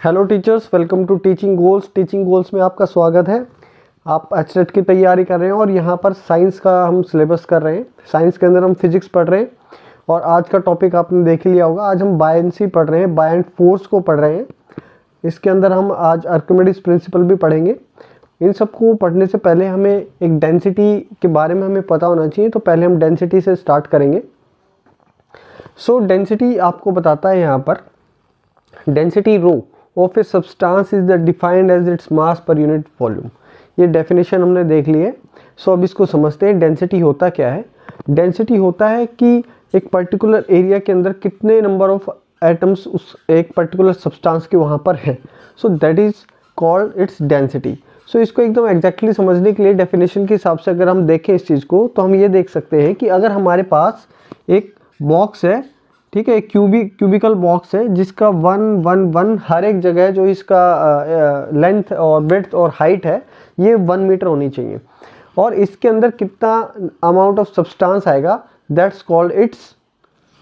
Hello teachers, welcome to teaching goals. Teaching goals में आपका स्वागत है। आप एचटेट की तैयारी कर रहे हैं और यहाँ पर साइंस का हम सिलेबस कर रहे हैं। साइंस के अंदर हम फिजिक्स पढ़ रहे हैं और आज का टॉपिक आपने देख लिया होगा। आज हम बायनेंसी पढ़ रहे हैं, बायनेंट फोर्स को पढ़ रहे हैं। इसके अंदर हम आज आर्किमिडीज प्रिंसिपल भी पढ़ेंगे। इन सबको पढ़ने से पहले हमें एक डेंसिटी के बारे में हमें पता होना चाहिए, तो पहले हम डेंसिटी से स्टार्ट करेंगे। सो डेंसिटी आपको बताता है यहाँ पर, density rho of a substance is the defined as its mass per unit volume. ये डेफिनेशन हमने देख ली है। सो अब इसको समझते हैं। डेंसिटी होता क्या है? डेंसिटी होता है कि एक पर्टिकुलर एरिया के अंदर कितने नंबर ऑफ एटम्स उस एक पर्टिकुलर सब्सटेंस के वहाँ पर है। So that is called its density. So इसको एकदम एग्जैक्टली समझने के लिए डेफिनेशन के हिसाब से अगर हम देखें इस चीज़ को, तो हम ये देख सकते हैं कि अगर हमारे पास एक बॉक्स है, ठीक है, क्यूबिकल बॉक्स है जिसका 1 हर एक जगह जो इसका लेंथ और ब्रेड्थ और हाइट है ये 1 मीटर होनी चाहिए, और इसके अंदर कितना अमाउंट ऑफ सब्सटेंस आएगा, दैट्स कॉल्ड इट्स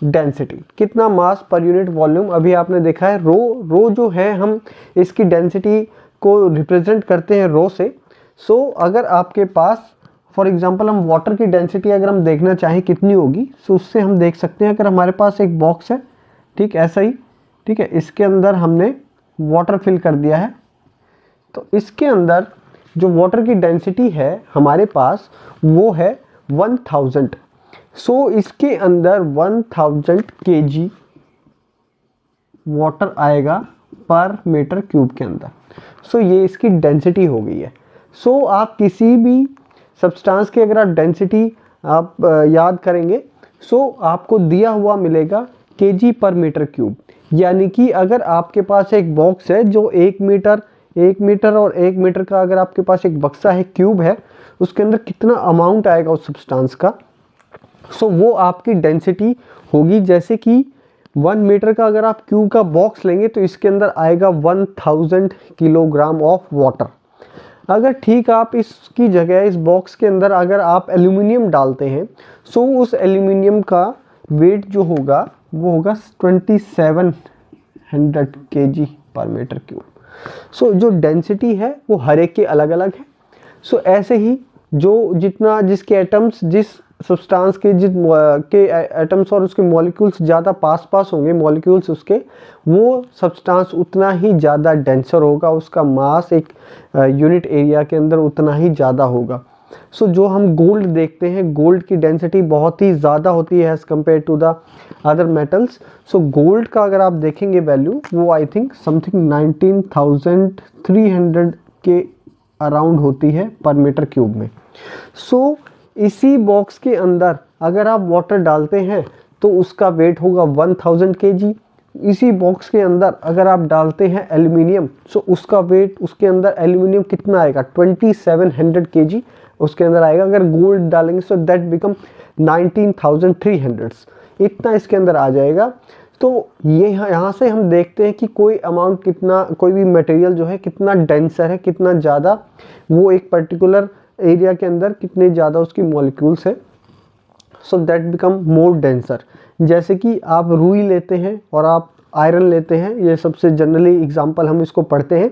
डेंसिटी। कितना मास पर यूनिट वॉल्यूम। अभी आपने देखा है रो जो है, हम इसकी डेंसिटी को रिप्रेजेंट करते हैं रो से। सो अगर आपके पास फॉर एग्जांपल हम वाटर की डेंसिटी अगर हम देखना चाहें कितनी होगी, सो उससे हम देख सकते हैं। अगर हमारे पास एक बॉक्स है, ठीक ऐसा ही, ठीक है, इसके अंदर हमने वाटर फिल कर दिया है, तो इसके अंदर जो वाटर की डेंसिटी है हमारे पास वो है 1000। सो इसके अंदर 1000 kg वाटर आएगा पर मीटर क्यूब के अंदर। सो ये इसकी डेंसिटी हो गई है। सो आप किसी भी सब्सटेंस की अगर आप डेंसिटी आप याद करेंगे, सो आपको दिया हुआ मिलेगा केजी पर मीटर क्यूब। यानी कि अगर आपके पास एक बॉक्स है जो 1 मीटर और 1 मीटर का, अगर आपके पास एक बक्सा है, क्यूब है, उसके अंदर कितना अमाउंट आएगा उस सब्सटेंस का, सो वो आपकी डेंसिटी होगी। जैसे कि 1 मीटर का अगर आप क्यूब का बॉक्स लेंगे तो इसके अंदर आएगा 1000 किलोग्राम ऑफ वाटर। अगर ठीक आप इसकी जगह इस बॉक्स के अंदर अगर आप एल्यूमिनियम डालते हैं, सो उस एल्यूमिनियम का वेट जो होगा वो होगा 2700 kg पर मीटर क्यूब। सो जो डेंसिटी है वो हर एक के अलग अलग है। सो ऐसे ही जो जितना जिसके एटम्स, जिस सब्सटेंस के के एटम्स और उसके मॉलिक्यूल्स ज़्यादा पास होंगे, मॉलिक्यूल्स उसके, वो सब्सटेंस उतना ही ज़्यादा डेंसर होगा, उसका मास एक यूनिट एरिया के अंदर उतना ही ज़्यादा होगा। सो जो हम गोल्ड देखते हैं, गोल्ड की डेंसिटी बहुत ही ज़्यादा होती है as compare to the other metals. So gold का अगर आप देखेंगे वैल्यू, वो आई थिंक समथिंग 19300 के अराउंड होती है पर मीटर क्यूब में। सो इसी बॉक्स के अंदर अगर आप वाटर डालते हैं तो उसका वेट होगा 1000 kg। इसी बॉक्स के अंदर अगर आप डालते हैं एल्यूमिनियम, सो उसका वेट, उसके अंदर एल्यूमिनियम कितना आएगा, 2700 kg उसके अंदर आएगा। अगर गोल्ड डालेंगे सो दैट बिकम 19300, इतना इसके अंदर आ जाएगा। तो ये यहाँ से हम देखते हैं कि कोई अमाउंट कितना, कोई भी मटेरियल जो है कितना डेंसर है, कितना ज़्यादा वो एक पर्टिकुलर एरिया के अंदर कितने ज़्यादा उसकी मॉलिक्यूल्स है। So that become more denser. जैसे कि आप रुई लेते हैं और आप आयरन लेते हैं, ये सबसे जनरली एग्जांपल हम इसको पढ़ते हैं।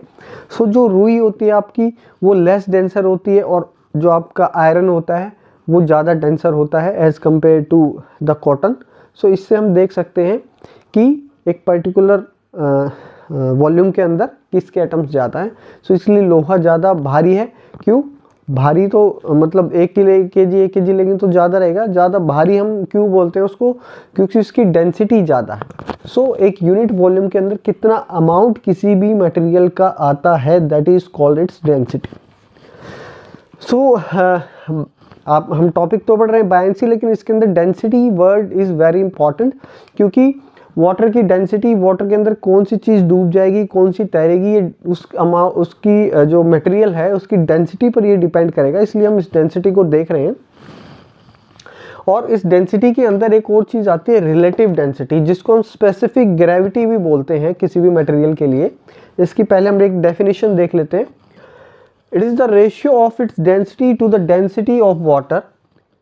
सो जो रुई होती है आपकी वो लेस डेंसर होती है, और जो आपका आयरन होता है वो ज़्यादा डेंसर होता है as compare to the cotton. So इससे हम देख सकते हैं कि एक पर्टिकुलर वॉल्यूम के अंदर किसके एटम्स ज़्यादा हैं। सो इसलिए लोहा ज़्यादा भारी है। क्यों भारी? तो मतलब 1 kg लेंगे तो ज़्यादा रहेगा। ज़्यादा भारी हम क्यों बोलते हैं उसको? क्योंकि उसकी डेंसिटी ज़्यादा है। सो एक यूनिट वॉल्यूम के अंदर कितना अमाउंट किसी भी मटेरियल का आता है, that is called its density. So आप हम टॉपिक तो पढ़ रहे हैं बायनेंसी, लेकिन इसके अंदर density word is very important, क्योंकि वाटर की डेंसिटी, वाटर के अंदर कौन सी चीज़ डूब जाएगी, कौन सी तैरेगी, ये उसकी जो मटेरियल है उसकी डेंसिटी पर ये डिपेंड करेगा। इसलिए हम इस डेंसिटी को देख रहे हैं। और इस डेंसिटी के अंदर एक और चीज़ आती है, रिलेटिव डेंसिटी, जिसको हम स्पेसिफिक ग्रेविटी भी बोलते हैं किसी भी मटेरियल के लिए। इसकी पहले हम एक डेफिनेशन देख लेते हैं। It is the ratio of its density to the density of water.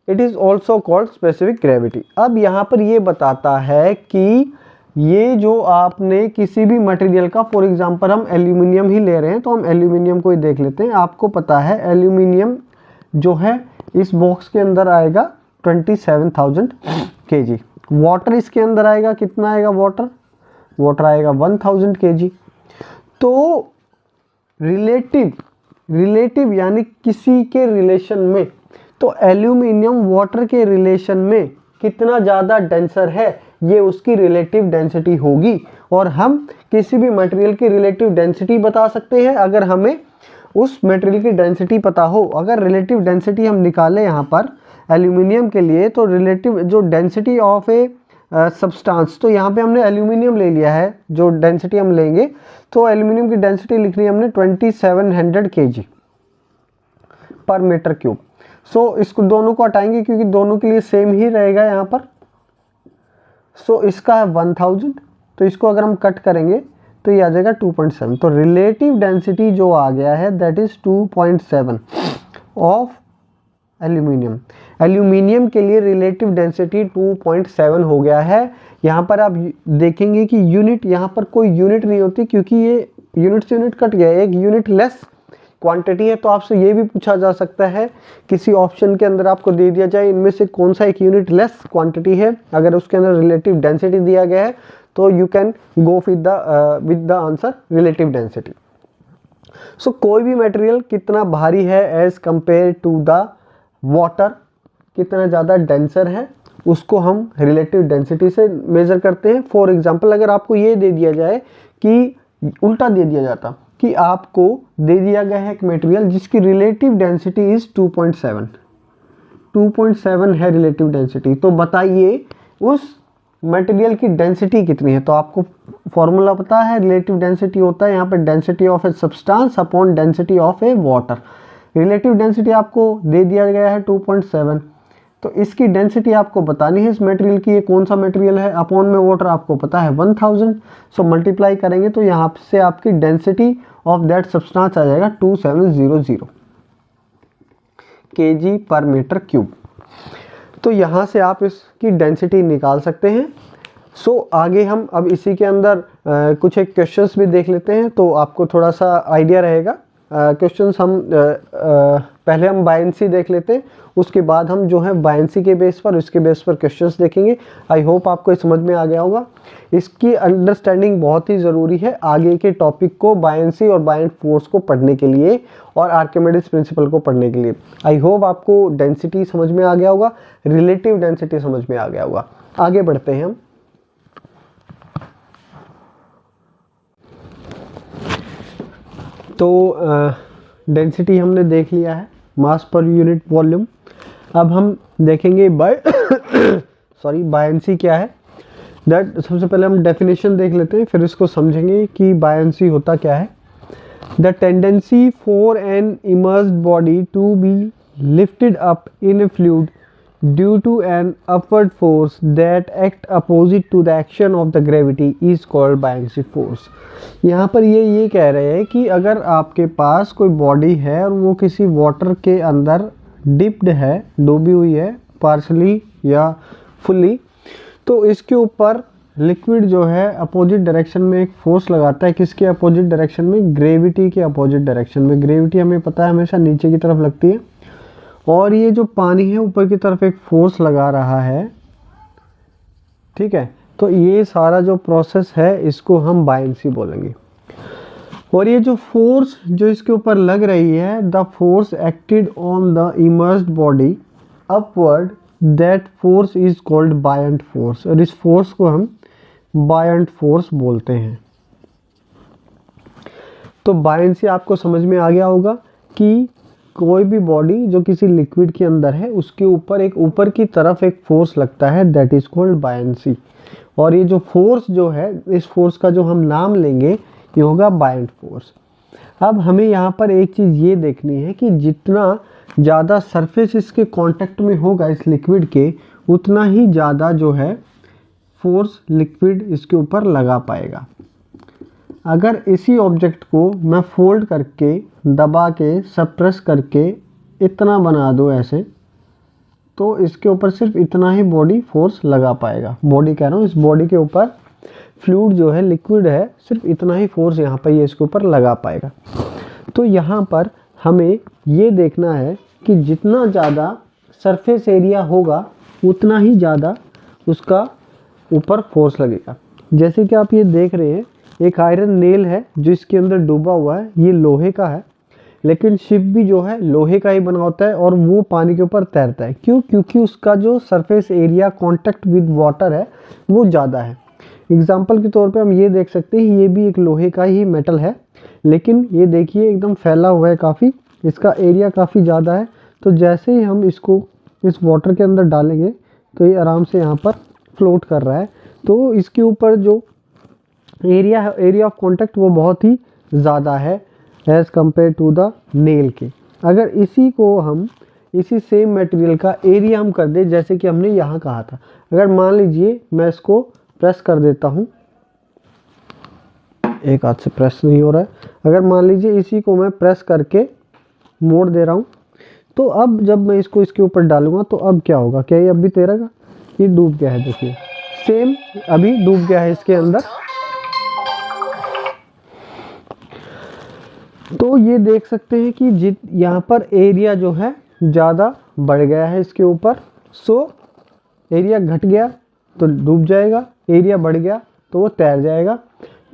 It is also called specific gravity. अब यहाँ पर ये बताता है कि ये जो आपने किसी भी मटेरियल का, फॉर एग्जांपल हम एल्यूमिनियम ही ले रहे हैं, तो हम एल्यूमिनियम को ही देख लेते हैं। आपको पता है एल्यूमिनियम जो है इस बॉक्स के अंदर आएगा 27,000 kg। वाटर इसके अंदर आएगा, कितना आएगा वाटर आएगा 1000 kg। तो रिलेटिव यानी किसी के रिलेशन में, तो एल्यूमिनियम वाटर के रिलेशन में कितना ज़्यादा डेंसर है, ये उसकी रिलेटिव डेंसिटी होगी। और हम किसी भी मटेरियल की रिलेटिव डेंसिटी बता सकते हैं अगर हमें उस मटेरियल की डेंसिटी पता हो। अगर रिलेटिव डेंसिटी हम निकालें यहाँ पर एल्यूमिनियम के लिए, तो रिलेटिव जो डेंसिटी ऑफ ए सब्सटेंस, तो यहाँ पे हमने एल्यूमिनियम ले लिया है, जो डेंसिटी हम लेंगे, तो एल्यूमिनियम की डेंसिटी लिख ली हमने 2700 kg पर मीटर क्यूब। सो इसको दोनों को हटाएंगे क्योंकि दोनों के लिए सेम ही रहेगा यहाँ पर। सो इसका है 1000, तो इसको अगर हम कट करेंगे तो ये आ जाएगा 2.7। तो रिलेटिव डेंसिटी जो आ गया है that is 2.7 of aluminium. Aluminium के लिए रिलेटिव डेंसिटी 2.7 हो गया है। यहाँ पर आप देखेंगे कि यूनिट, यहाँ पर कोई यूनिट नहीं होती क्योंकि ये यूनिट से यूनिट कट गया है, एक यूनिट लेस क्वांटिटी है। तो आपसे ये भी पूछा जा सकता है, किसी ऑप्शन के अंदर आपको दे दिया जाए इनमें से कौन सा एक यूनिट लेस क्वांटिटी है, अगर उसके अंदर रिलेटिव डेंसिटी दिया गया है तो you can go with the answer relative density. So कोई भी मटेरियल कितना भारी है as compare to the water, कितना ज़्यादा डेंसर है, उसको हम रिलेटिव डेंसिटी से मेजर करते हैं। फॉर एग्जांपल अगर आपको ये दे दिया जाए कि उल्टा दे दिया जाता कि आपको दे दिया गया है एक मटेरियल जिसकी रिलेटिव डेंसिटी इज 2.7 है रिलेटिव डेंसिटी, तो बताइए उस मटेरियल की डेंसिटी कितनी है। तो आपको फॉर्मूला पता है, रिलेटिव डेंसिटी होता है यहाँ पे density of a substance upon density of A water. Relative density आपको दे दिया गया है 2.7, तो इसकी डेंसिटी आपको बतानी है इस मटेरियल की, ये कौन सा मटेरियल है, अपॉन में वाटर आपको पता है 1000। सो मल्टीप्लाई करेंगे तो यहाँ से आपकी डेंसिटी ऑफ दैट सब्सटेंस आ जाएगा 2700 kg पर मीटर क्यूब। तो यहाँ से आप इसकी डेंसिटी निकाल सकते हैं। सो आगे हम अब इसी के अंदर कुछ एक क्वेश्चंस भी देख लेते हैं तो आपको थोड़ा सा आइडिया रहेगा। क्वेश्चंस हम पहले हम बायनेंसी देख लेते हैं, उसके बाद हम जो है बायनेंसी के बेस पर, उसके बेस पर क्वेश्चंस देखेंगे। आई होप आपको समझ में आ गया होगा। इसकी अंडरस्टैंडिंग बहुत ही ज़रूरी है आगे के टॉपिक को, बायनेंसी और बायनेंट फोर्स को पढ़ने के लिए और आर्किमिडीज प्रिंसिपल को पढ़ने के लिए। आई होप आपको डेंसिटी समझ में आ गया होगा, रिलेटिव डेंसिटी समझ में आ गया होगा। आगे बढ़ते हैं हम। तो डेंसिटी हमने देख लिया है, मास पर यूनिट वॉल्यूम। अब हम देखेंगे बायनेंसी क्या है। दैट सबसे पहले हम डेफिनेशन देख लेते हैं, फिर इसको समझेंगे कि बायनेंसी होता क्या है। The tendency for an immersed body to be lifted up in a fluid due to an upward force that act opposite to the action of the gravity is called buoyancy force. यहाँ पर ये कह रहे हैं कि अगर आपके पास कोई बॉडी है और वो किसी वाटर के अंदर डिप्ड है, डूबी हुई है पार्शली या फुल्ली, तो इसके ऊपर लिक्विड जो है अपोजिट डायरेक्शन में एक फोर्स लगाता है। किसके अपोजिट डायरेक्शन में? ग्रेविटी के अपोजिट डायरेक्शन में। ग्रेविटी हमें पता है हमेशा नीचे की तरफ लगती है, और ये जो पानी है ऊपर की तरफ एक फोर्स लगा रहा है, ठीक है। तो ये सारा जो प्रोसेस है इसको हम बायनेंसी बोलेंगे। और ये जो फोर्स जो इसके ऊपर लग रही है, the force acted on the immersed body upward, that force is called buoyant force. और इस फोर्स को हम बायंट फोर्स बोलते हैं। तो बायनेंसी आपको समझ में आ गया होगा कि कोई भी बॉडी जो किसी लिक्विड के अंदर है उसके ऊपर एक ऊपर की तरफ एक फोर्स लगता है, दैट इज कॉल्ड बायनेंसी। और ये जो फोर्स जो है, इस फोर्स का जो हम नाम लेंगे ये होगा बायंट फोर्स। अब हमें यहाँ पर एक चीज़ ये देखनी है कि जितना ज़्यादा सरफेस इसके कांटेक्ट में होगा इस लिक्विड के, उतना ही ज़्यादा जो है फोर्स लिक्विड इसके ऊपर लगा पाएगा। अगर इसी ऑब्जेक्ट को मैं फोल्ड करके, दबा के, सप्रेस करके इतना बना दूँ ऐसे, तो इसके ऊपर सिर्फ इतना ही बॉडी फोर्स लगा पाएगा। बॉडी कह रहा हूँ, इस बॉडी के ऊपर फ्लूइड जो है, लिक्विड है, सिर्फ इतना ही फोर्स यहाँ पर ये इसके ऊपर लगा पाएगा। तो यहाँ पर हमें ये देखना है कि जितना ज़्यादा सरफेस एरिया होगा उतना ही ज़्यादा उसका ऊपर फोर्स लगेगा। जैसे कि आप ये देख रहे हैं, एक आयरन नेल है जो इसके अंदर डूबा हुआ है, ये लोहे का है, लेकिन शिप भी जो है लोहे का ही बना होता है और वो पानी के ऊपर तैरता है। क्यों? क्योंकि उसका जो surface area contact with water है वो ज़्यादा है। एग्जाम्पल के तौर पे हम ये देख सकते हैं, ये भी एक लोहे का ही मेटल है, लेकिन ये देखिए एकदम फैला हुआ है काफ़ी, इसका एरिया काफ़ी ज़्यादा है। तो जैसे ही हम इसको इस वाटर के अंदर डालेंगे तो ये आराम से यहाँ पर फ्लोट कर रहा है। तो इसके ऊपर जो एरिया ऑफ कांटेक्ट वो बहुत ही ज़्यादा है as compare to the nail के। अगर इसी सेम मटेरियल का एरिया हम कर दें, जैसे कि हमने यहाँ कहा था, अगर मान लीजिए मैं इसको प्रेस कर देता हूँ, एक हाथ से प्रेस नहीं हो रहा है, अगर मान लीजिए इसी को मैं प्रेस करके मोड़ दे रहा हूँ, तो अब जब मैं इसको इसके ऊपर डालूंगा तो अब क्या होगा? क्या ये अब भी तैरेगा? ये डूब गया है, देखिए सेम अभी डूब गया है इसके अंदर। तो ये देख सकते हैं कि यहाँ पर एरिया जो है ज़्यादा बढ़ गया है इसके ऊपर। सो एरिया घट गया तो डूब जाएगा, एरिया बढ़ गया तो वो तैर जाएगा।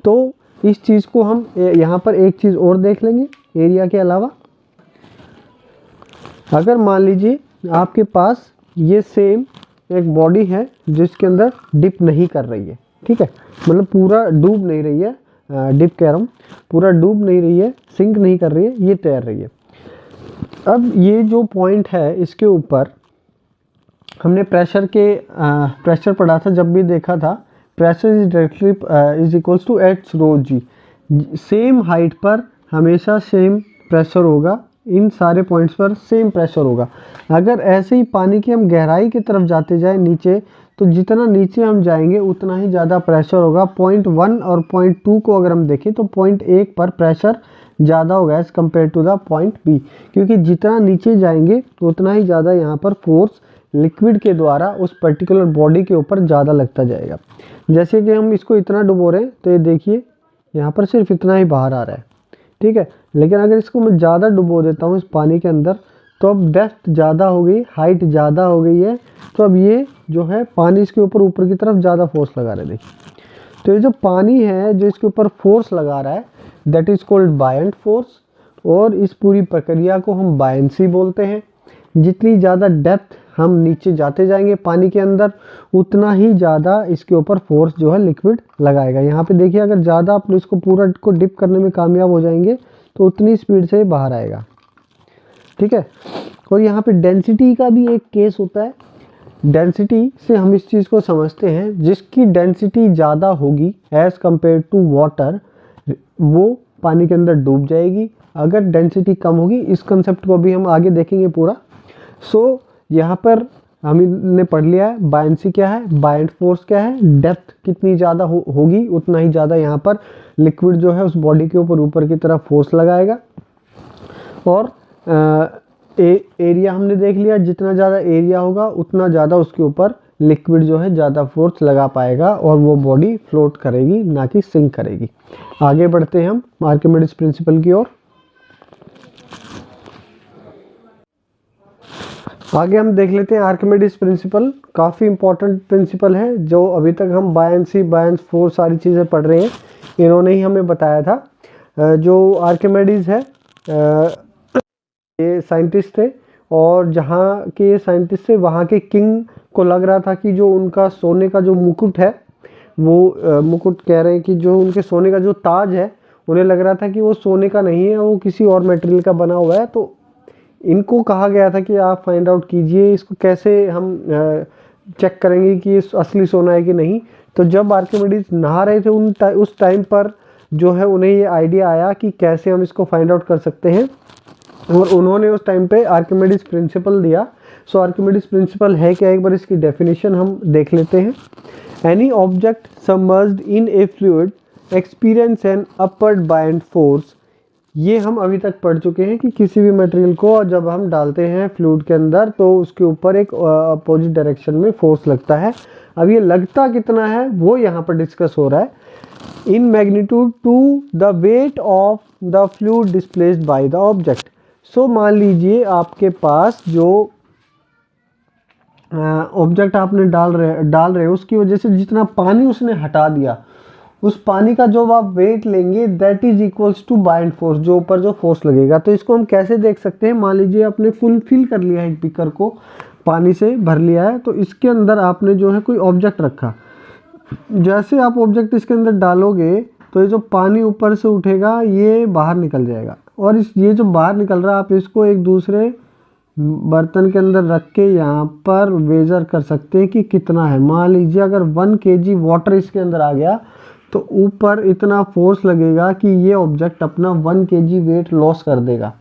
तो इस चीज़ को हम यहाँ पर एक चीज़ और देख लेंगे एरिया के अलावा। अगर मान लीजिए आपके पास ये सेम एक बॉडी है जिसके अंदर डिप नहीं कर रही है, ठीक है, मतलब पूरा डूब नहीं रही है, डिप कह रहा हूँ, पूरा डूब नहीं रही है, सिंक नहीं कर रही है, ये तैर रही है। अब ये जो पॉइंट है इसके ऊपर हमने प्रेशर पढ़ा था, जब भी देखा था, pressure is directly is equals to H rho G. Same height पर हमेशा सेम प्रेशर होगा, इन सारे पॉइंट्स पर सेम प्रेशर होगा। अगर ऐसे ही पानी की हम गहराई की तरफ जाते जाए नीचे, तो जितना नीचे हम जाएंगे उतना ही ज़्यादा प्रेशर होगा। पॉइंट 1 और पॉइंट 2 को अगर हम देखें तो पॉइंट 1 पर प्रेशर ज़्यादा होगा as compare to the point B, क्योंकि जितना नीचे जाएंगे उतना ही ज़्यादा यहाँ पर फोर्स लिक्विड के द्वारा उस पर्टिकुलर बॉडी के ऊपर ज़्यादा लगता जाएगा। जैसे कि हम इसको इतना डुबो रहे हैं तो ये देखिए यहाँ पर सिर्फ इतना ही बाहर आ रहा है, ठीक है, लेकिन अगर इसको मैं ज़्यादा डुबो देता हूँ इस पानी के अंदर तो अब डेप्थ ज़्यादा हो गई, हाइट ज़्यादा हो गई है, तो अब ये जो है पानी इसके ऊपर की तरफ ज़्यादा फोर्स लगा रहा है। देखिए, तो ये जो पानी है जो इसके ऊपर फोर्स लगा रहा है that is called buoyant force, और इस पूरी प्रक्रिया को हम बायंसी बोलते हैं। जितनी ज़्यादा डेप्थ हम नीचे जाते जाएंगे पानी के अंदर उतना ही ज़्यादा इसके ऊपर फोर्स जो है लिक्विड लगाएगा। यहाँ पे देखिए, अगर ज़्यादा आप इसको पूरा को डिप करने में कामयाब हो जाएंगे तो उतनी स्पीड से बाहर आएगा, ठीक है। और यहाँ पे डेंसिटी का भी एक केस होता है। डेंसिटी से हम इस चीज़ को समझते हैं, जिसकी डेंसिटी ज़्यादा होगी एज़ कम्पेयर टू वाटर वो पानी के अंदर डूब जाएगी। अगर डेंसिटी कम होगी, इस कंसेप्ट को भी हम आगे देखेंगे पूरा। सो यहाँ पर हमने पढ़ लिया है बायंसी क्या है, बायंट फोर्स क्या है, डेप्थ कितनी ज़्यादा होगी उतना ही ज़्यादा यहाँ पर लिक्विड जो है उस बॉडी के ऊपर की तरफ फोर्स लगाएगा। और एरिया हमने देख लिया, जितना ज़्यादा एरिया होगा उतना ज़्यादा उसके ऊपर लिक्विड जो है ज़्यादा फोर्स लगा पाएगा और वो बॉडी फ्लोट करेगी, ना कि सिंक करेगी। आगे बढ़ते हैं हम आर्किमिडीज प्रिंसिपल की ओर। आगे हम देख लेते हैं आर्किमिडीज प्रिंसिपल। काफ़ी इंपॉर्टेंट प्रिंसिपल है, जो अभी तक हम बायंसी, बायंस फोर्स सारी चीज़ें पढ़ रहे हैं, इन्होंने ही हमें बताया था। जो आर्किमिडीज है ये साइंटिस्ट थे, और जहाँ के ये साइंटिस्ट थे वहाँ के किंग को लग रहा था कि जो उनका सोने का जो मुकुट है, वो मुकुट कह रहे हैं कि जो उनके सोने का जो ताज है, उन्हें लग रहा था कि वो सोने का नहीं है, वो किसी और मटेरियल का बना हुआ है। तो इनको कहा गया था कि आप फाइंड आउट कीजिए, इसको कैसे हम चेक करेंगे कि ये असली सोना है कि नहीं। तो जब आर्किमिडीज नहा रहे थे उस टाइम पर जो है उन्हें ये आइडिया आया कि कैसे हम इसको फाइंड आउट कर सकते हैं, और उन्होंने उस टाइम पे आर्किमिडीज प्रिंसिपल दिया। सो आर्किमिडीज प्रिंसिपल है क्या, एक बार इसकी डेफिनेशन हम देख लेते हैं। Any object submerged in a fluid experience an upward buoyant force ये हम अभी तक पढ़ चुके हैं कि किसी भी मटेरियल को जब हम डालते हैं फ्लूइड के अंदर तो उसके ऊपर एक अपोजिट डायरेक्शन में फोर्स लगता है। अब ये लगता कितना है वो यहाँ पर डिस्कस हो रहा है। In magnitude to the weight of the fluid displaced by the object. So मान लीजिए आपके पास जो ऑब्जेक्ट आपने डाल रहे हो उसकी वजह से जितना पानी उसने हटा दिया, उस पानी का जो आप वेट लेंगे that is equals to buoyant force, जो ऊपर जो फोर्स लगेगा। तो इसको हम कैसे देख सकते हैं, मान लीजिए आपने फुल फिल कर लिया है एक बीकर को, पानी से भर लिया है, तो इसके अंदर आपने जो है कोई ऑब्जेक्ट रखा। जैसे आप ऑब्जेक्ट इसके अंदर डालोगे तो ये जो पानी ऊपर से उठेगा ये बाहर निकल जाएगा, और ये जो बाहर निकल रहा है आप इसको एक दूसरे बर्तन के अंदर रख के यहाँ पर मेजर कर सकते हैं कि कितना है। मान लीजिए अगर 1 kg वाटर इसके अंदर आ गया तो ऊपर इतना फोर्स लगेगा कि ये ऑब्जेक्ट अपना 1 kg वेट लॉस कर देगा।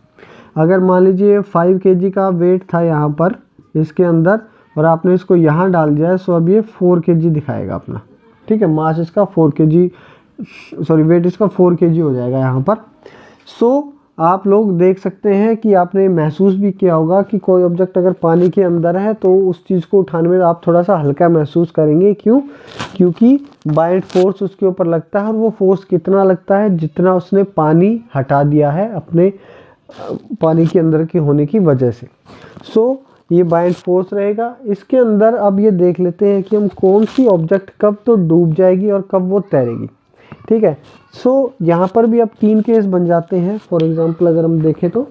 अगर मान लीजिए 5 kg का वेट था यहाँ पर इसके अंदर और आपने इसको यहाँ डाल दिया है, सो अब ये 4 kg दिखाएगा अपना, ठीक है। मास इसका 4 kg, सॉरी वेट इसका 4 kg हो जाएगा यहाँ पर। सो आप लोग देख सकते हैं कि आपने महसूस भी किया होगा कि कोई ऑब्जेक्ट अगर पानी के अंदर है तो उस चीज़ को उठाने में आप थोड़ा सा हल्का महसूस करेंगे। क्यों? क्योंकि बाइंड फोर्स उसके ऊपर लगता है, और वो फोर्स कितना लगता है जितना उसने पानी हटा दिया है अपने पानी के अंदर के होने की वजह से। सो ये बाइंड फोर्स रहेगा इसके अंदर। अब ये देख लेते हैं कि हम कौन सी ऑब्जेक्ट कब तो डूब जाएगी और कब वो तैरेगी, ठीक है। सो यहाँ पर भी अब 3 केस बन जाते हैं। फॉर एग्जांपल अगर हम देखें तो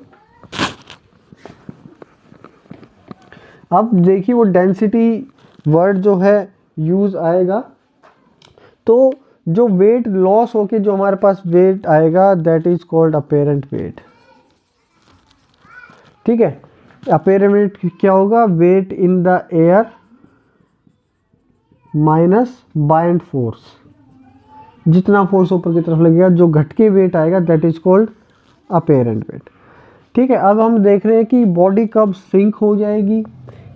अब देखिए वो डेंसिटी वर्ड जो है यूज आएगा, तो जो वेट लॉस होके जो हमारे पास वेट आएगा that is called apparent weight, ठीक है। अपेरेंट वेट क्या होगा? Weight in the air minus buoyant force, जितना फोर्स ऊपर की तरफ लगेगा जो घट के वेट आएगा that is called apparent weight, ठीक है। अब हम देख रहे हैं कि बॉडी कब सिंक हो जाएगी,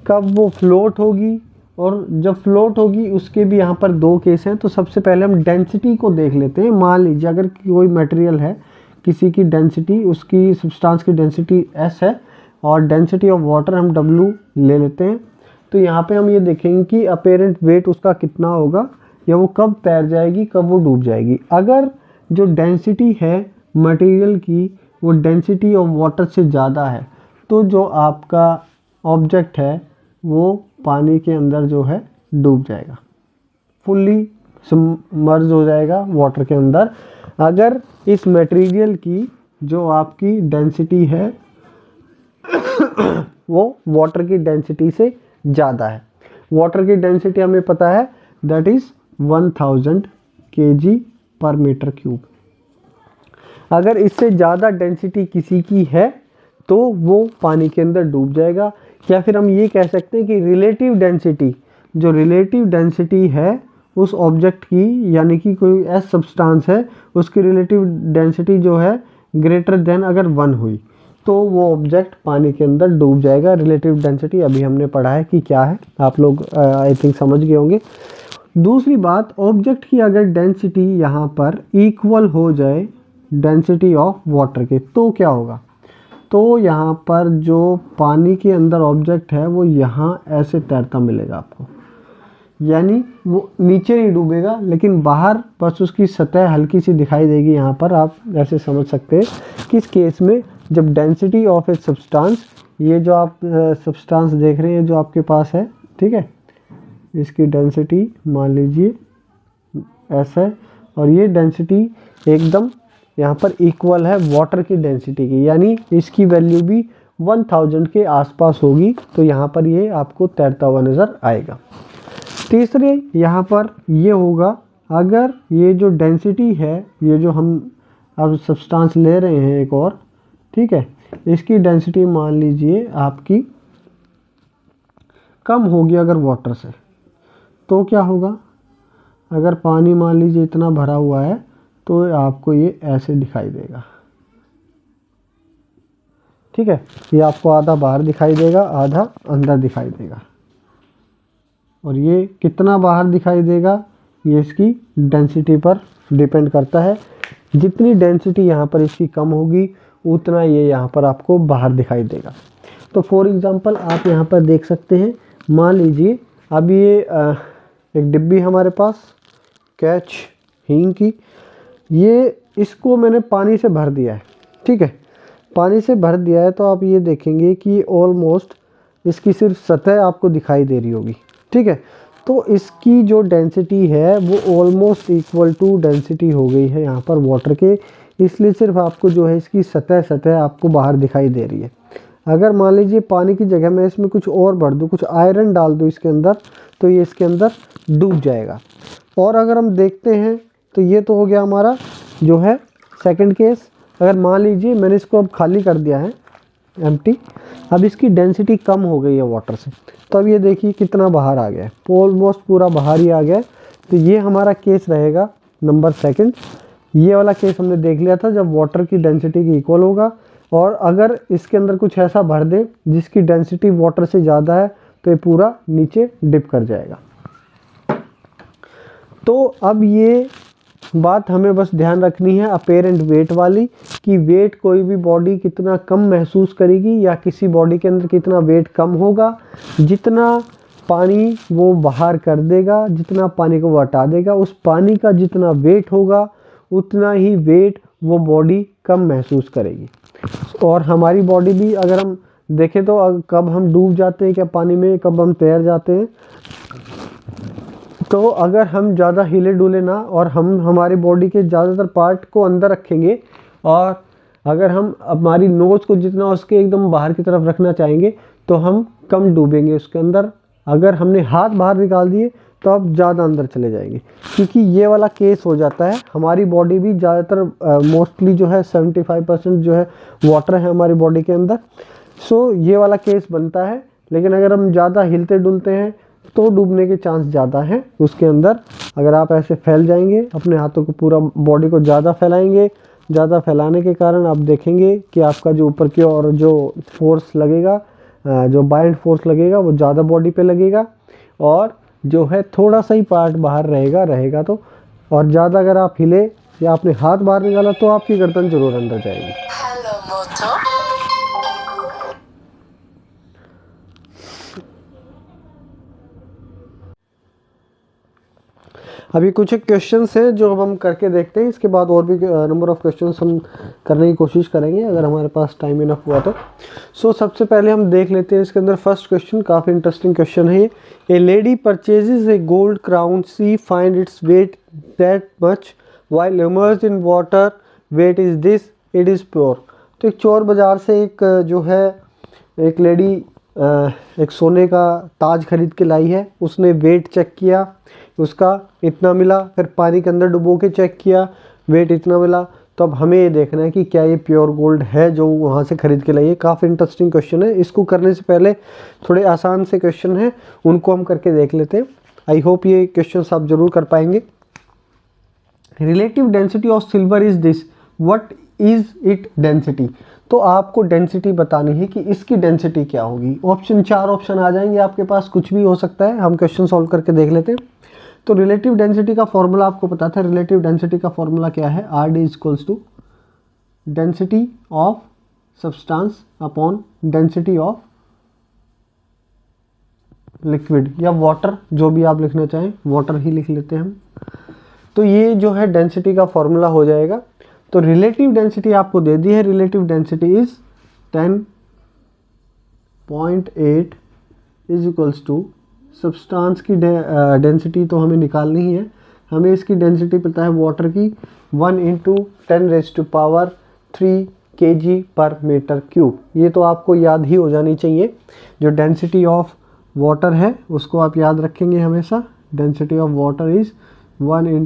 कब वो फ्लोट होगी, और जब फ्लोट होगी उसके भी यहाँ पर 2 केस हैं। तो सबसे पहले हम डेंसिटी को देख लेते हैं। मान लीजिए अगर कोई मटेरियल है, किसी की डेंसिटी, उसकी सब्सटेंस की डेंसिटी S है और डेंसिटी ऑफ वाटर हम W ले लेते हैं, तो यहाँ पे हम ये देखेंगे कि अपेरेंट वेट उसका कितना होगा, या वो कब तैर जाएगी, कब वो डूब जाएगी। अगर जो डेंसिटी है मटेरियल की वो डेंसिटी ऑफ वाटर से ज़्यादा है तो जो आपका ऑब्जेक्ट है वो पानी के अंदर जो है डूब जाएगा, फुल्ली सबमर्ज हो जाएगा वाटर के अंदर। अगर इस मटेरियल की जो आपकी डेंसिटी है वो वाटर की डेंसिटी से ज़्यादा है, वाटर की डेंसिटी हमें पता है दैट इज़ 1000 kg पर मीटर क्यूब। अगर इससे ज़्यादा डेंसिटी किसी की है तो वो पानी के अंदर डूब जाएगा। या फिर हम ये कह सकते हैं कि रिलेटिव डेंसिटी, जो रिलेटिव डेंसिटी है उस ऑब्जेक्ट की, यानी कि कोई ऐसा सब्सटेंस है उसकी रिलेटिव डेंसिटी जो है ग्रेटर देन अगर 1 हुई तो वो ऑब्जेक्ट पानी के अंदर डूब जाएगा। रिलेटिव डेंसिटी अभी हमने पढ़ा है कि क्या है, आप लोग आई थिंक समझ गए होंगे। दूसरी बात, ऑब्जेक्ट की अगर डेंसिटी यहाँ पर इक्वल हो जाए डेंसिटी ऑफ वाटर के तो क्या होगा? तो यहाँ पर जो पानी के अंदर ऑब्जेक्ट है वो यहाँ ऐसे तैरता मिलेगा आपको, यानी वो नीचे नहीं डूबेगा लेकिन बाहर बस उसकी सतह हल्की सी दिखाई देगी। यहाँ पर आप ऐसे समझ सकते हैं कि इस केस में जब डेंसिटी ऑफ ए सब्सटेंस, ये जो आप सब्सटेंस देख रहे हैं जो आपके पास है, ठीक है, इसकी डेंसिटी मान लीजिए ऐसा है और ये डेंसिटी एकदम यहाँ पर इक्वल है वाटर की डेंसिटी की, यानी इसकी वैल्यू भी 1000 के आसपास होगी। तो यहाँ पर ये आपको तैरता हुआ नज़र आएगा। तीसरे यहाँ पर ये होगा, अगर ये जो डेंसिटी है, ये जो हम अब सब्सटेंस ले रहे हैं एक और, ठीक है, इसकी डेंसिटी मान लीजिए आपकी कम होगी अगर वाटर से, तो क्या होगा? अगर पानी मान लीजिए इतना भरा हुआ है तो आपको ये ऐसे दिखाई देगा, ठीक है। ये आपको आधा बाहर दिखाई देगा, आधा अंदर दिखाई देगा। और ये कितना बाहर दिखाई देगा ये इसकी डेंसिटी पर डिपेंड करता है। जितनी डेंसिटी यहाँ पर इसकी कम होगी उतना ये यहाँ पर आपको बाहर दिखाई देगा। तो फॉर एग्जांपल आप यहाँ पर देख सकते हैं, मान लीजिए अब ये एक डिब्बी हमारे पास कैच हींग की, ये इसको मैंने पानी से भर दिया है, ठीक है, पानी से भर दिया है। तो आप ये देखेंगे कि ऑलमोस्ट इसकी सिर्फ सतह आपको दिखाई दे रही होगी, ठीक है। तो इसकी जो डेंसिटी है वो ऑलमोस्ट इक्वल टू डेंसिटी हो गई है यहाँ पर वाटर के, इसलिए सिर्फ आपको जो है इसकी सतह आपको बाहर दिखाई दे रही है। अगर मान लीजिए पानी की जगह मैं इसमें कुछ और भर दूँ, कुछ आयरन डाल दूँ इसके अंदर, तो ये इसके अंदर डूब जाएगा। और अगर हम देखते हैं तो ये तो हो गया हमारा जो है सेकंड केस। अगर मान लीजिए मैंने इसको अब खाली कर दिया है एम्प्टी, अब इसकी डेंसिटी कम हो गई है वाटर से, तो अब ये देखिए कितना बाहर आ गया है, ऑलमोस्ट पूरा बाहर ही आ गया है। तो ये हमारा केस रहेगा नंबर सेकंड। ये वाला केस हमने देख लिया था जब वाटर की डेंसिटी की इक्वल होगा, और अगर इसके अंदर कुछ ऐसा भर दे जिसकी डेंसिटी वाटर से ज़्यादा है तो ये पूरा नीचे डिप कर जाएगा। तो अब ये बात हमें बस ध्यान रखनी है अपेरेंट वेट वाली, कि वेट कोई भी बॉडी कितना कम महसूस करेगी या किसी बॉडी के अंदर कितना वेट कम होगा, जितना पानी वो बाहर कर देगा, जितना पानी को वो हटा देगा, उस पानी का जितना वेट होगा उतना ही वेट वो बॉडी कम महसूस करेगी। और हमारी बॉडी भी अगर हम देखें तो कब हम डूब जाते हैं क्या पानी में, कब हम तैर जाते हैं, तो अगर हम ज़्यादा हिले डुले ना और हम हमारी बॉडी के ज़्यादातर पार्ट को अंदर रखेंगे, और अगर हम हमारी नोज़ को जितना उसके एकदम बाहर की तरफ रखना चाहेंगे तो हम कम डूबेंगे उसके अंदर। अगर हमने हाथ बाहर निकाल दिए तो आप ज़्यादा अंदर चले जाएंगे, क्योंकि ये वाला केस हो जाता है। हमारी बॉडी भी ज़्यादातर मोस्टली जो है 75% जो है वाटर है हमारी बॉडी के अंदर, सो ये वाला केस बनता है। लेकिन अगर हम ज़्यादा हिलते डुलते हैं तो डूबने के चांस ज़्यादा हैं उसके अंदर। अगर आप ऐसे फैल जाएंगे, अपने हाथों को पूरा बॉडी को ज़्यादा फैलाएंगे, ज़्यादा फैलाने के कारण आप देखेंगे कि आपका जो ऊपर की ओर जो फोर्स लगेगा, जो बाइंड फोर्स लगेगा वो ज़्यादा बॉडी पे लगेगा, और जो है थोड़ा सा ही पार्ट बाहर रहेगा तो, और ज़्यादा अगर आप हिले या आपने हाथ बाहर निकाला तो आपकी गर्दन जरूर अंदर जाएगी। हेलो मोटो। अभी कुछ क्वेश्चंस हैं जो अब हम करके देखते हैं, इसके बाद और भी नंबर ऑफ क्वेश्चंस हम करने की कोशिश करेंगे अगर हमारे पास टाइम इनफ हुआ तो। सो सबसे पहले हम देख लेते हैं इसके अंदर फर्स्ट क्वेश्चन, काफ़ी इंटरेस्टिंग क्वेश्चन है ये। A lady purchases a gold crown, she finds its weight that much while immersed in water, weight is this, it is pure. तो एक चोर बाज़ार से एक जो है एक लेडी एक सोने का ताज खरीद के लाई है। उसने वेट चेक किया, उसका इतना मिला, फिर पानी के अंदर डुबो के चेक किया, वेट इतना मिला। तो अब हमें ये देखना है कि क्या ये प्योर गोल्ड है जो वहाँ से खरीद के लाई है। काफ़ी इंटरेस्टिंग क्वेश्चन है। इसको करने से पहले थोड़े आसान से क्वेश्चन हैं, उनको हम करके देख लेते हैं। आई होप ये क्वेश्चन आप जरूर कर पाएंगे। Relative density of silver is this, what is it density. तो आपको डेंसिटी बतानी है कि इसकी डेंसिटी क्या होगी। ऑप्शन 4 ऑप्शन आ जाएंगे आपके पास, कुछ भी हो सकता है। हम क्वेश्चन सॉल्व करके देख लेते हैं। तो रिलेटिव डेंसिटी का फॉर्मूला आपको पता था। रिलेटिव डेंसिटी का फॉर्मूला क्या है, R D equals to density of substance upon density of liquid या वाटर, जो भी आप लिखना चाहें, वाटर ही लिख लेते हैं हम। तो ये जो है डेंसिटी का फॉर्मूला हो जाएगा। तो रिलेटिव डेंसिटी आपको दे दी है, relative density is 10.8 is equals to substance की डेंसिटी तो हमें निकालनी ही है। हमें इसकी डेंसिटी पता है वाटर की 1 × 10⁻³ kg पर मीटर क्यूब। ये तो आपको याद ही हो जानी चाहिए। जो डेंसिटी ऑफ वाटर है उसको आप याद रखेंगे हमेशा। डेंसिटी ऑफ वाटर इज़ 1 ×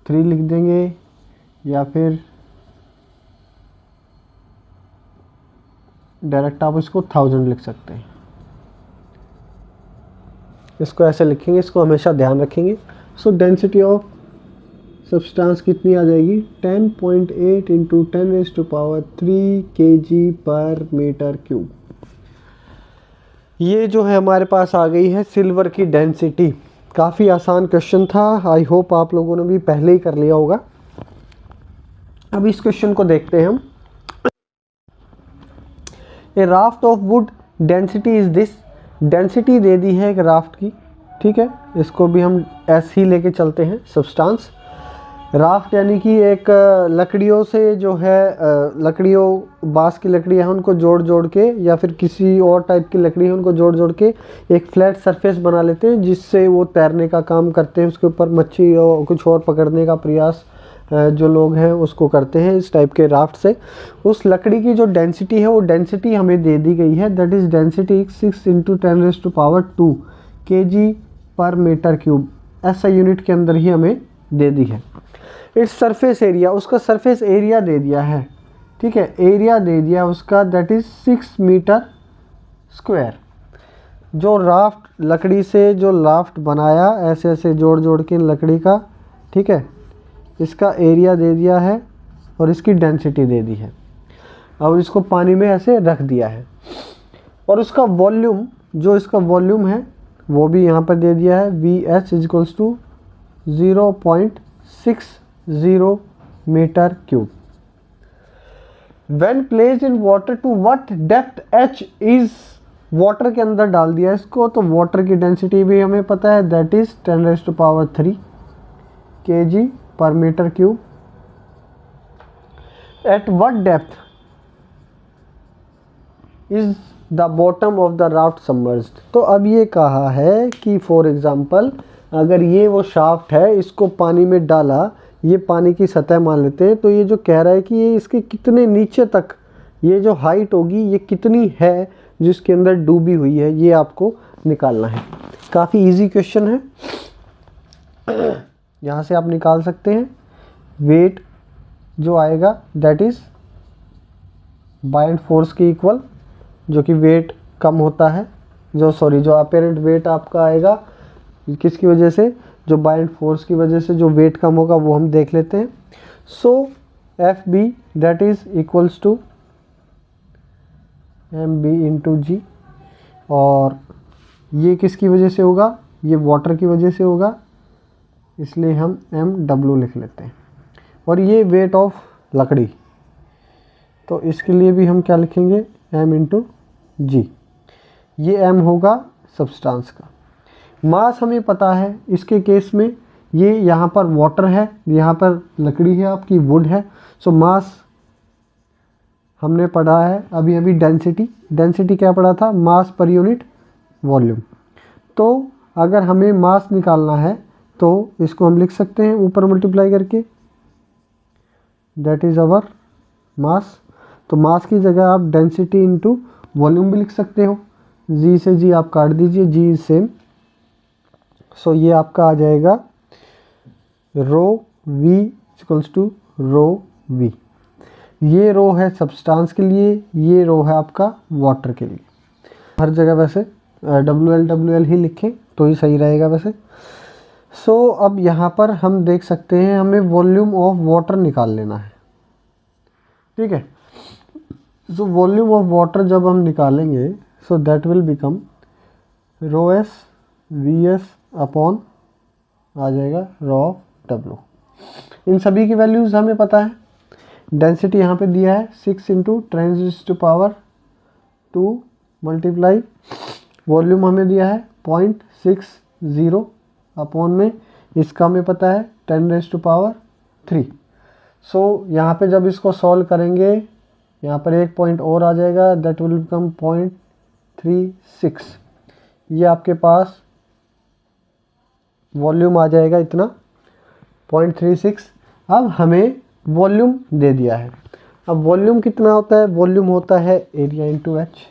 10⁻³ लिख देंगे, या फिर डायरेक्ट आप इसको 1000 लिख सकते हैं। इसको ऐसे लिखेंगे, इसको हमेशा ध्यान रखेंगे। सो डेंसिटी ऑफ सब्सटेंस कितनी आ जाएगी, 10.8 × 10⁻³ kg पर मीटर क्यूब। ये जो है हमारे पास आ गई है सिल्वर की डेंसिटी। काफ़ी आसान क्वेश्चन था, आई होप आप लोगों ने भी पहले ही कर लिया होगा। अब इस क्वेश्चन को देखते हैं हम। A raft of wood density is this, density दे दी है एक राफ्ट की, ठीक है, इसको भी हम ऐसे ही लेके चलते हैं। सब्सटेंस राफ्ट यानी कि एक लकड़ियों से जो है लकड़ियों बांस की लकड़ियाँ हैं उनको जोड़ जोड़ के या फिर किसी और टाइप की लकड़ी है उनको जोड़ जोड़ के एक फ्लैट सरफेस बना लेते हैं जिससे वो तैरने का काम करते हैं। उसके ऊपर मच्छी और कुछ और पकड़ने का प्रयास जो लोग हैं उसको करते हैं इस टाइप के राफ्ट से। उस लकड़ी की जो डेंसिटी है वो डेंसिटी हमें दे दी गई है, दैट इज़ डेंसिटी 6 × 10⁻², kg पर मीटर क्यूब, ऐसा यूनिट के अंदर ही हमें दे दी है। इट्स सरफेस एरिया, उसका सरफेस एरिया दे दिया है, ठीक है, एरिया दे दिया उसका, दैट इज़ 6 मीटर स्क्वायर। जो राफ्ट लकड़ी से जो राफ्ट बनाया ऐसे ऐसे जोड़ जोड़ के लकड़ी का, ठीक है, इसका एरिया दे दिया है और इसकी डेंसिटी दे दी है। अब इसको पानी में ऐसे रख दिया है और उसका वॉल्यूम, जो इसका वॉल्यूम है वो भी यहाँ पर दे दिया है, VH = 0.60 metre cube. When placed in water to what depth H is, water के अंदर डाल दिया इसको तो वाटर की डेंसिटी भी हमें पता है, दैट इज 10⁻³ kg पर metre cube. At what depth is the bottom of the raft submerged. तो अब ये कहा है कि फॉर एग्जांपल अगर ये वो शाफ्ट है, इसको पानी में डाला, ये पानी की सतह मान लेते हैं, तो ये जो कह रहा है कि ये इसके कितने नीचे तक, ये जो हाइट होगी ये कितनी है जिसके अंदर डूबी हुई है, ये आपको निकालना है। काफ़ी इजी क्वेश्चन है, यहाँ से आप निकाल सकते हैं। वेट जो आएगा दैट इज़ बायंट फोर्स के इक्वल, जो कि वेट कम होता है, जो अपेरेंट वेट आपका आएगा किसकी वजह से, जो बायंट फोर्स की वजह से जो वेट कम होगा वो हम देख लेते हैं। So FB that is equals to mb/g, और ये किसकी वजह से होगा, ये वाटर की वजह से होगा, इसलिए हम mw लिख लेते हैं। और ये वेट ऑफ लकड़ी, तो इसके लिए भी हम क्या लिखेंगे, m/g। ये m होगा सब्सटेंस का। मास हमें पता है इसके केस में, ये यहाँ पर वाटर है, यहाँ पर लकड़ी है आपकी, वुड है। सो मास हमने पढ़ा है अभी अभी, डेंसिटी क्या पढ़ा था, मास पर यूनिट वॉल्यूम। तो अगर हमें मास निकालना है तो इसको हम लिख सकते हैं ऊपर मल्टीप्लाई करके, दैट इज़ अवर मास। तो मास की जगह आप डेंसिटी इंटू वॉल्यूम भी लिख सकते हो, जी से जी आप काट दीजिए, जी इज सेम। सो ये आपका आ जाएगा ρV = ρV। ये रो है सब्सटेंस के लिए, ये रो है आपका वाटर के लिए। हर जगह वैसे WL ही लिखें तो ही सही रहेगा वैसे। सो अब यहाँ पर हम देख सकते हैं हमें वॉल्यूम ऑफ वाटर निकाल लेना है, ठीक है। सो वॉल्यूम ऑफ वाटर जब हम निकालेंगे, so that will become ρS VS upon आ जाएगा ρW। इन सभी की वैल्यूज़ हमें पता है। डेंसिटी यहाँ पे दिया है 6 × 10⁻² मल्टीप्लाई, वॉल्यूम हमें दिया है 0.60 अपॉन में, इसका हमें पता है 10⁻³ सो यहाँ पे जब इसको सॉल्व करेंगे, यहाँ पर एक पॉइंट और आ जाएगा, दैट विल बिकम 0.36। ये आपके पास वॉल्यूम आ जाएगा इतना 0.36। अब हमें वॉल्यूम दे दिया है। अब वॉल्यूम कितना होता है, वॉल्यूम होता है एरिया इंटू एच,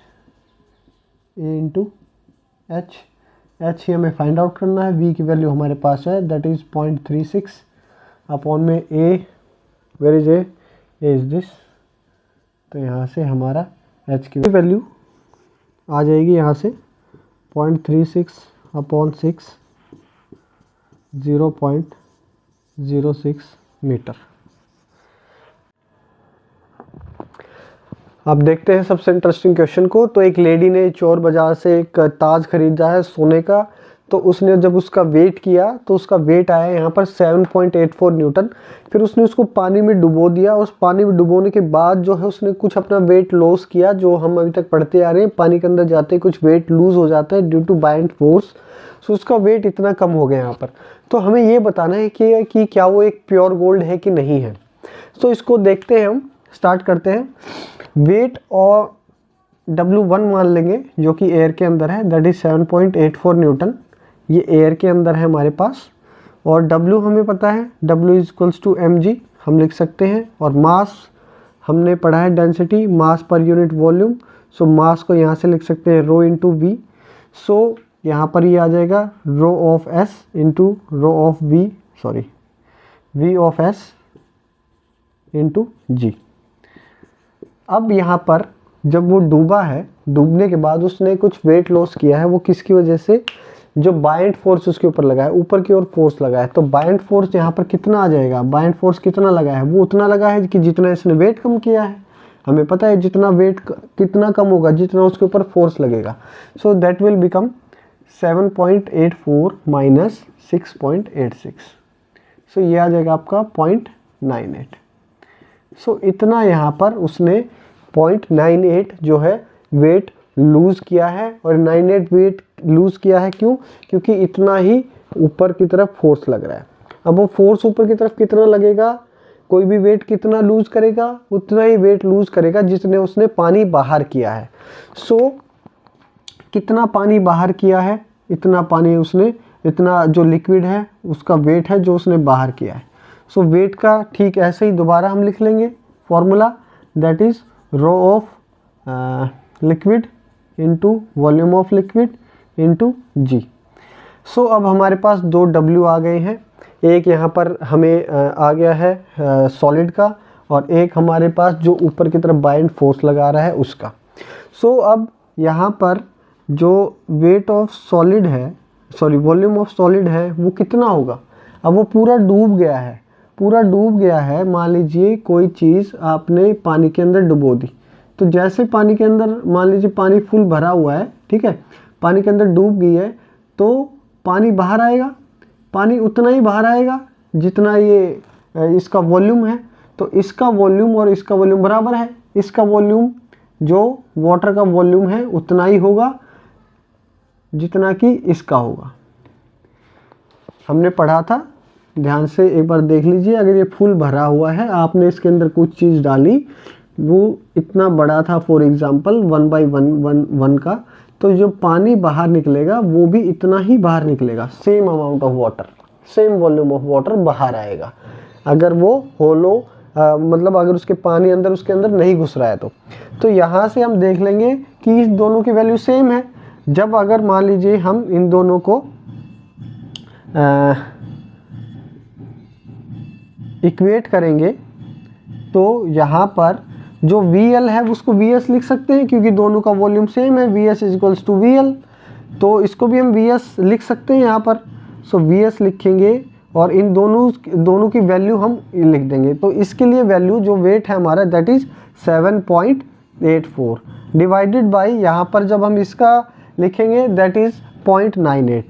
एच ही हमें फाइंड आउट करना है। वी की वैल्यू हमारे पास है, दैट इज़ 0.36 अपॉन में A, where is A is this. तो यहाँ से हमारा एच की वैल्यू आ जाएगी यहाँ से 0.36 अपॉन 6, 0.06 मीटर। अब देखते हैं सबसे इंटरेस्टिंग क्वेश्चन को। तो एक लेडी ने चोर बाजार से एक ताज खरीदा है सोने का, तो उसने जब उसका वेट किया तो उसका वेट आया यहाँ पर 7.84 न्यूटन। फिर उसने उसको पानी में डुबो दिया, उस पानी में डुबोने के बाद जो है उसने कुछ अपना वेट लॉस किया, जो हम अभी तक पढ़ते आ रहे हैं, पानी के अंदर जाते ही कुछ वेट लूज हो जाता है ड्यू टू बायंट फोर्स। सो उसका वेट इतना कम हो गया यहाँ पर। तो हमें ये बताना है कि क्या वो एक प्योर गोल्ड है कि नहीं है। तो इसको देखते हैं, हम स्टार्ट करते हैं। वेट और W1 मान लेंगे जो कि एयर के अंदर है, दैट इज 7.84 न्यूटन। ये एयर के अंदर है हमारे पास। और W हमें पता है, W is equals to mg हम लिख सकते हैं। और मास हमने पढ़ा है डेंसिटी, मास पर यूनिट वॉल्यूम। सो मास को यहाँ से लिख सकते हैं रो इंटू वी। सो यहाँ पर ये आ जाएगा rho of s into rho of v, sorry v of s into g। अब यहाँ पर जब वो डूबा है, डूबने के बाद उसने कुछ वेट लॉस किया है, वो किसकी वजह से, जो बायंट फोर्स उसके ऊपर लगा है, ऊपर की ओर फोर्स लगा है। तो बायंट फोर्स यहाँ पर कितना आ जाएगा, बायंट फोर्स कितना लगा है, वो उतना लगा है कि जितना इसने वेट कम किया है। हमें पता है जितना वेट कितना कम होगा जितना उसके ऊपर फोर्स लगेगा। सो दैट विल बिकम 7.84 माइनस 6.86। सो ये आ जाएगा आपका 0.98। सो इतना यहाँ पर उसने 0.98 जो है वेट लूज किया है। और 98 वेट लूज किया है क्यों, क्योंकि इतना ही ऊपर की तरफ फोर्स लग रहा है। अब वो फोर्स ऊपर की तरफ कितना लगेगा, कोई भी वेट कितना लूज करेगा, उतना ही वेट लूज करेगा जितने उसने पानी बाहर किया है। सो कितना पानी बाहर किया है, इतना पानी उसने, इतना जो लिक्विड है उसका वेट है जो उसने बाहर किया है। सो वेट का ठीक ऐसे ही दोबारा हम लिख लेंगे formula, that is rho of liquid into volume of liquid into g. So अब हमारे पास दो W आ गए हैं, एक यहाँ पर हमें आ गया है सॉलिड का, और एक हमारे पास जो ऊपर की तरफ बायंट फोर्स लगा रहा है उसका। सो अब यहाँ पर जो वेट ऑफ सॉलिड है, सॉरी वॉल्यूम ऑफ सॉलिड है, वो कितना होगा। अब वो पूरा डूब गया है, पूरा डूब गया है। मान लीजिए कोई चीज़ आपने पानी के अंदर डुबो दी, तो जैसे पानी के अंदर, मान लीजिए पानी फुल भरा हुआ है, ठीक है, पानी के अंदर डूब गई है, तो पानी बाहर आएगा, पानी उतना ही बाहर आएगा जितना ये इसका वॉल्यूम है। तो इसका वॉल्यूम और इसका वॉल्यूम बराबर है, इसका वॉल्यूम जो वाटर का वॉल्यूम है उतना ही होगा जितना कि इसका होगा। हमने पढ़ा था, ध्यान से एक बार देख लीजिए। अगर ये फुल भरा हुआ है, आपने इसके अंदर कुछ चीज़ डाली, वो इतना बड़ा था, फॉर एग्जांपल 1/1 का, तो जो पानी बाहर निकलेगा वो भी इतना ही बाहर निकलेगा, same amount of water, same volume of water बाहर आएगा। अगर वो होलो मतलब अगर उसके पानी अंदर, उसके अंदर नहीं घुस रहा है तो यहाँ से हम देख लेंगे कि इस दोनों की वैल्यू सेम है। जब अगर मान लीजिए हम इन दोनों को इक्वेट करेंगे, तो यहाँ पर जो VL है उसको VS लिख सकते हैं, क्योंकि दोनों का वॉल्यूम सेम है, VS is equals to VL। तो इसको भी हम VS लिख सकते हैं यहाँ पर। सो VS लिखेंगे और इन दोनों की वैल्यू हम लिख देंगे। तो इसके लिए वैल्यू जो वेट है हमारा, दैट इज 7.84 डिवाइडेड बाई, यहाँ पर जब हम इसका लिखेंगे दैट इज 0.98।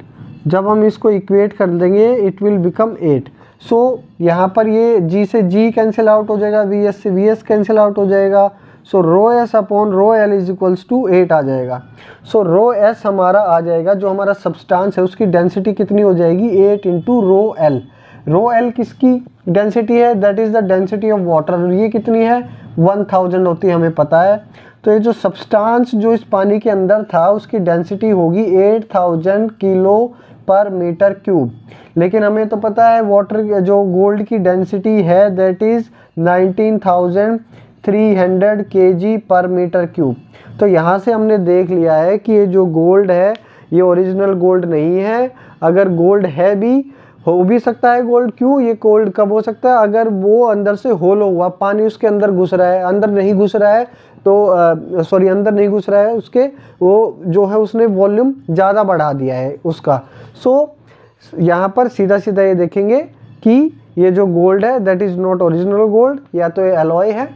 जब हम इसको इक्वेट कर देंगे इट विल बिकम 8। सो यहाँ पर ये G से G कैंसिल आउट हो जाएगा, VS से VS कैंसिल आउट हो जाएगा। So rho s upon rho l is equals to 8 आ जाएगा। सो रो एस हमारा आ जाएगा, जो हमारा सब्सटेंस है उसकी डेंसिटी कितनी हो जाएगी, 8 into rho L. Rho L किसकी डेंसिटी है, that is the density of water. ये कितनी है, 1000 होती है, हमें पता है। तो ये जो सब्सटेंस जो इस पानी के अंदर था उसकी डेंसिटी होगी 8000 किलो पर मीटर क्यूब। लेकिन हमें तो पता है वाटर जो गोल्ड की डेंसिटी है दैट इज़ 19300 kg पर मीटर क्यूब। तो यहाँ से हमने देख लिया है कि ये जो गोल्ड है ये ओरिजिनल गोल्ड नहीं है। अगर गोल्ड है भी, हो भी सकता है गोल्ड, क्यों, ये गोल्ड कब हो सकता है, अगर वो अंदर से होलो हुआ, पानी उसके अंदर घुस रहा है, अंदर नहीं घुस रहा है तो सॉरी अंदर नहीं घुस रहा है उसके, वो जो है उसने वॉल्यूम ज़्यादा बढ़ा दिया है उसका। सो यहाँ पर सीधा सीधा ये देखेंगे कि ये जो गोल्ड है that is not original gold, या तो ये एलॉय है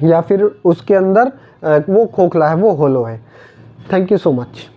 या फिर उसके अंदर वो खोखला है, वो होलो है। Thank you so much.